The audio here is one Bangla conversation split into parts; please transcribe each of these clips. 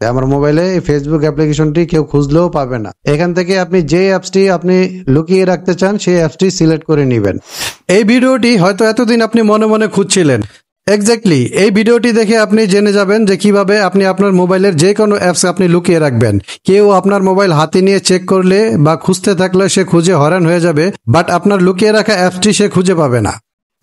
আমার মোবাইলে এই ফেসবুক অ্যাপ্লিকেশনটি কেউ খুঁজলেও পাবে না। এখান থেকে আপনি যে অ্যাপসটি আপনি লুকিয়ে রাখতে চান সেই অ্যাপসটি সিলেক্ট করে নেবেন। এই ভিডিওটি হয়তো এতদিন আপনি মনে মনে খুঁজছিলেন। এক্স্যাক্টলি এই ভিডিওটি দেখে আপনি জেনে যাবেন যে কিভাবে আপনি আপনার মোবাইলের যে কোনো অ্যাপস আপনি লুকিয়ে রাখবেন। কেউ আপনার মোবাইল হাতে নিয়ে চেক করলে বা খুঁজতে থাকলে সে খুঁজে হয়রান হয়ে যাবে, বাট আপনার লুকিয়ে রাখা অ্যাপসটি সে খুঁজে পাবে না।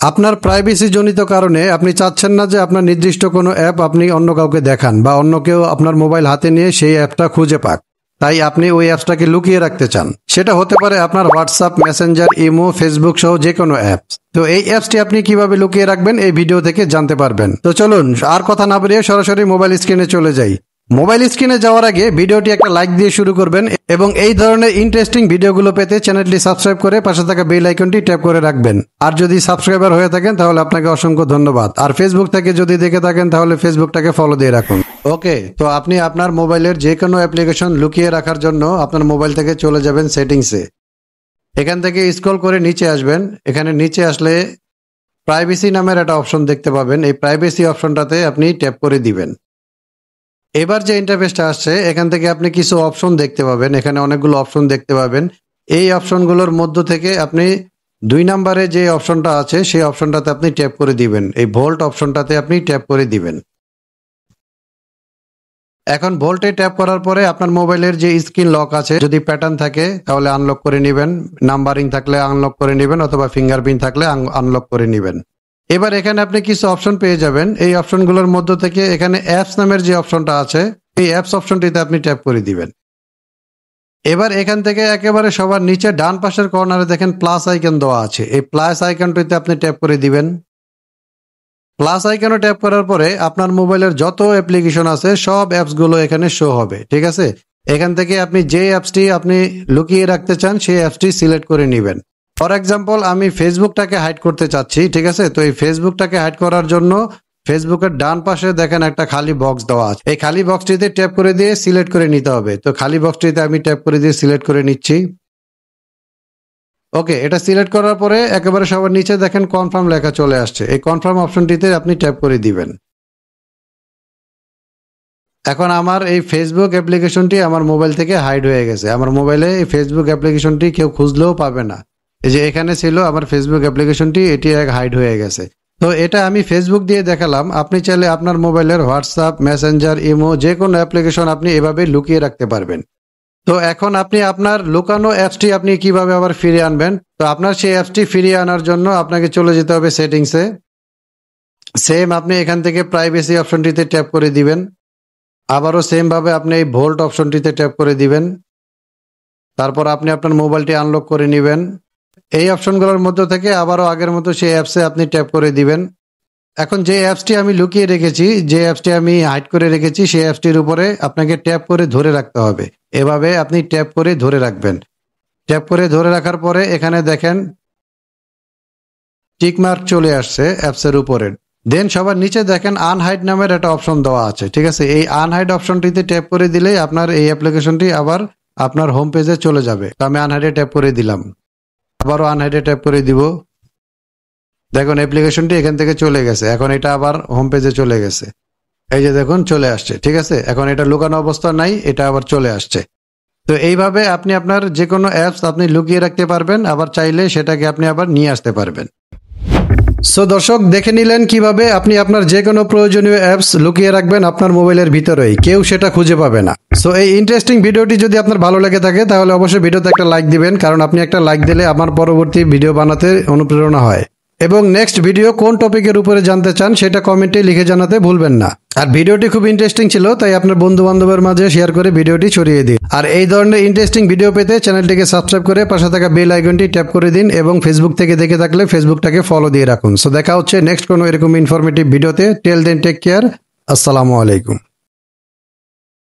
আপনার প্রাইভেসি জনিত কারণে আপনি চাচ্ছেন না যে আপনার নির্দিষ্ট কোনো অ্যাপ আপনি অন্য কাউকে দেখান বা অন্য কেউ আপনার মোবাইল হাতে নিয়ে সেই অ্যাপটা খুঁজে পাক, তাই আপনি ওই অ্যাপসটাকে লুকিয়ে রাখতে চান। সেটা হতে পারে আপনার হোয়াটসঅ্যাপ, মেসেঞ্জার, ইমো, ফেসবুক সহ যে কোনো অ্যাপস। তো এই অ্যাপসটি আপনি কিভাবে লুকিয়ে রাখবেন এই ভিডিও থেকে জানতে পারবেন। তো চলুন আর কথা না বাড়িয়ে সরাসরি মোবাইল স্ক্রিনে চলে যাই। মোবাইল স্ক্রিনে যাওয়ার আগে ভিডিওটি একটা লাইক দিয়ে শুরু করবেন এবং এই ধরনের ইন্টারেস্টিং ভিডিওগুলো পেতে চ্যানেলটি সাবস্ক্রাইব করে পাশে থাকা বেল আইকনটি ট্যাপ করে রাখবেন। আর যদি সাবস্ক্রাইবার হয়ে থাকেন তাহলে আপনাকে অসংখ্য ধন্যবাদ। আর ফেসবুক থেকে যদি দেখে থাকেন তাহলে ফেসবুকটাকে ফলো দিয়ে রাখুন। ওকে, তো আপনি আপনার মোবাইলের যে কোনো অ্যাপ্লিকেশন লুকিয়ে রাখার জন্য আপনার মোবাইল থেকে চলে যাবেন সেটিংসে। এখান থেকে স্ক্রল করে নিচে আসবেন। এখানে নিচে আসলে প্রাইভেসি নামের একটা অপশন দেখতে পাবেন। এই প্রাইভেসি অপশনটাতে আপনি ট্যাপ করে দিবেন। এবার যে ইন্টারফেসটা আসছে এখান থেকে আপনি কিছু অপশন দেখতে পাবেন। এখানে অনেকগুলো অপশন দেখতে পাবেন। এই অপশনগুলোর মধ্য থেকে আপনি 2 নম্বরে যে অপশনটা আছে সেই অপশনটাতে আপনি ট্যাপ করে দিবেন। এই ভোল্ট অপশনটাতে আপনি ট্যাপ করে দিবেন। এখন ভোল্টে ট্যাপ করার পরে আপনার মোবাইলের যে স্ক্রিন লক আছে, যদি প্যাটার্ন থাকে তাহলে আনলক করে নেবেন, নাম্বারিং থাকলে আনলক করে নেবেন অথবা ফিঙ্গারপ্রিন্ট থাকলে আনলক করে নেবেন। এবার এখানে আপনি কিছু অপশন পেয়ে যাবেন। এই অপশনগুলোর মধ্য থেকে এখানে অ্যাপস নামের যে অপশনটা আছে এই অ্যাপস অপশনটিতে আপনি ট্যাপ করে দিবেন। এবার এখান থেকে একেবারে সবার নিচে ডান পাশের কর্নারে দেখেন প্লাস আইকন দেওয়া আছে। এই প্লাস আইকনটিতে আপনি ট্যাপ করে দিবেন। প্লাস আইকনে ট্যাপ করার পরে আপনার মোবাইলের যত অ্যাপ্লিকেশন আছে সব অ্যাপসগুলো এখানে শো হবে। ঠিক আছে, এখান থেকে আপনি যে অ্যাপসটি আপনি লুকিয়ে রাখতে চান সেই অ্যাপসটি সিলেক্ট করে নেবেন। ফর এক্সাম্পল আমি ফেসবুকটাকে হাইড করতে চাচ্ছি। ঠিক আছে, তো এই ফেসবুকটাকে হাইড করার জন্য ফেসবুকের ডান পাশে দেখেন একটা খালি বক্স দেওয়া আছে। এই খালি বক্সটিতে ট্যাপ করে দিয়ে সিলেক্ট করে নিতে হবে। তো খালি বক্সটিতে আমি ট্যাপ করে দিয়ে সিলেক্ট করে নিচ্ছি। ওকে, এটা সিলেক্ট করার পরে একেবারে সবার নিচে দেখেন কনফার্ম লেখা চলে আসছে। এই কনফার্ম অপশনটিতে আপনি ট্যাপ করে দিবেন। এখন আমার এই ফেসবুক অ্যাপ্লিকেশনটি আমার মোবাইল থেকে হাইড হয়ে গেছে। আমার মোবাইলে এই ফেসবুক অ্যাপ্লিকেশনটি কেউ খুঁজলেও পাবে না। এই যে এখানে ছিল আমার ফেসবুক অ্যাপ্লিকেশনটি, এটি এক হাইড হয়ে গেছে। তো এটা আমি ফেসবুক দিয়ে দেখালাম। আপনি চাইলে আপনার মোবাইলের হোয়াটসঅ্যাপ, মেসেঞ্জার, ইমো যে কোনো অ্যাপ্লিকেশন আপনি এভাবে লুকিয়ে রাখতে পারবেন। তো এখন আপনি আপনার লুকানো অ্যাপসটি আপনি কিভাবে আবার ফিরিয়ে আনবেন? তো আপনার সেই অ্যাপসটি ফিরিয়ে আনার জন্য আপনাকে চলে যেতে হবে সেটিংসে। সেম আপনি এখান থেকে প্রাইভেসি অপশনটিতে ট্যাপ করে দিবেন। আবারও সেম ভাবে আপনি এই ভোল্ট অপশনটিতে ট্যাপ করে দিবেন। তারপর আপনি আপনার মোবাইলটি আনলক করে নেবেন। এই অপশনগুলোর মধ্য থেকে আবারও আগের মতো সেই অ্যাপসে আপনি ট্যাপ করে দিবেন। এখন যে অ্যাপসটি আমি লুকিয়ে রেখেছি, যে অ্যাপসটি আমি হাইড করে রেখেছি সেই অ্যাপসটির উপরে আপনাকে ট্যাপ করে ধরে রাখতে হবে। এভাবে আপনি ট্যাপ করে ধরে রাখবেন। ট্যাপ করে ধরে রাখার পরে এখানে দেখেন টিক মার্ক চলে আসছে অ্যাপসের উপরে। দেন সবার নিচে দেখেন আনহাইড নামের একটা অপশন দেওয়া আছে। ঠিক আছে, এই আনহাইড অপশনটিতে ট্যাপ করে দিলেই আপনার এই অ্যাপ্লিকেশনটি আবার আপনার হোম পেজে চলে যাবে। তো আমি আনহাইডে ট্যাপ করে দিলাম, আবারও আনহাইডে ট্যাপ করে দিব। দেখুন অ্যাপ্লিকেশনটি এখান থেকে চলে গেছে। এখন এটা আবার হোম পেজে চলে গেছে। এই যে দেখুন চলে আসছে। ঠিক আছে, এখন এটা লুকানো অবস্থা নাই, এটা আবার চলে আসছে। তো এইভাবে আপনি আপনার যে কোনো অ্যাপস আপনি লুকিয়ে রাখতে পারবেন, আবার চাইলে সেটাকে আপনি আবার নিয়ে আসতে পারবেন। সো দর্শক দেখে নিলেন কিভাবে আপনি আপনার যে কোনো প্রয়োজনীয় অ্যাপস লুকিয়ে রাখবেন আপনার মোবাইলের ভিতরেই, কেউ সেটা খুঁজে পাবে না। সো এই ইন্টারেস্টিং ভিডিওটি যদি আপনার ভালো লেগে থাকে তাহলে অবশ্যই ভিডিওতে একটা লাইক দিবেন, কারণ আপনি একটা লাইক দিলে আমার পরবর্তী ভিডিও বানাতে অনুপ্রেরণা হয়। এবং নেক্সট ভিডিও কোন টপিকের উপরে জানতে চান সেটা কমেন্টে লিখে জানাতে ভুলবেন না। আর ভিডিওটি খুব ইন্টারেস্টিং ছিল, তাই আপনার বন্ধু বান্ধবের মাঝে শেয়ার করে ভিডিওটি ছড়িয়ে দিন। আর এই ধরনের ইন্টারেস্টিং ভিডিও পেতে চ্যানেলটিকে সাবস্ক্রাইব করে পাশে থাকা বেল আইকনটি ট্যাপ করে দিন এবং ফেসবুক থেকে দেখে থাকলে ফেসবুকটাকে ফলো দিয়ে রাখুন। সো দেখা হচ্ছে নেক্সট কোনো এরকম ইনফরমেটিভ ভিডিওতে। টেল দেন টেক কেয়ার। আসসালামু আলাইকুম।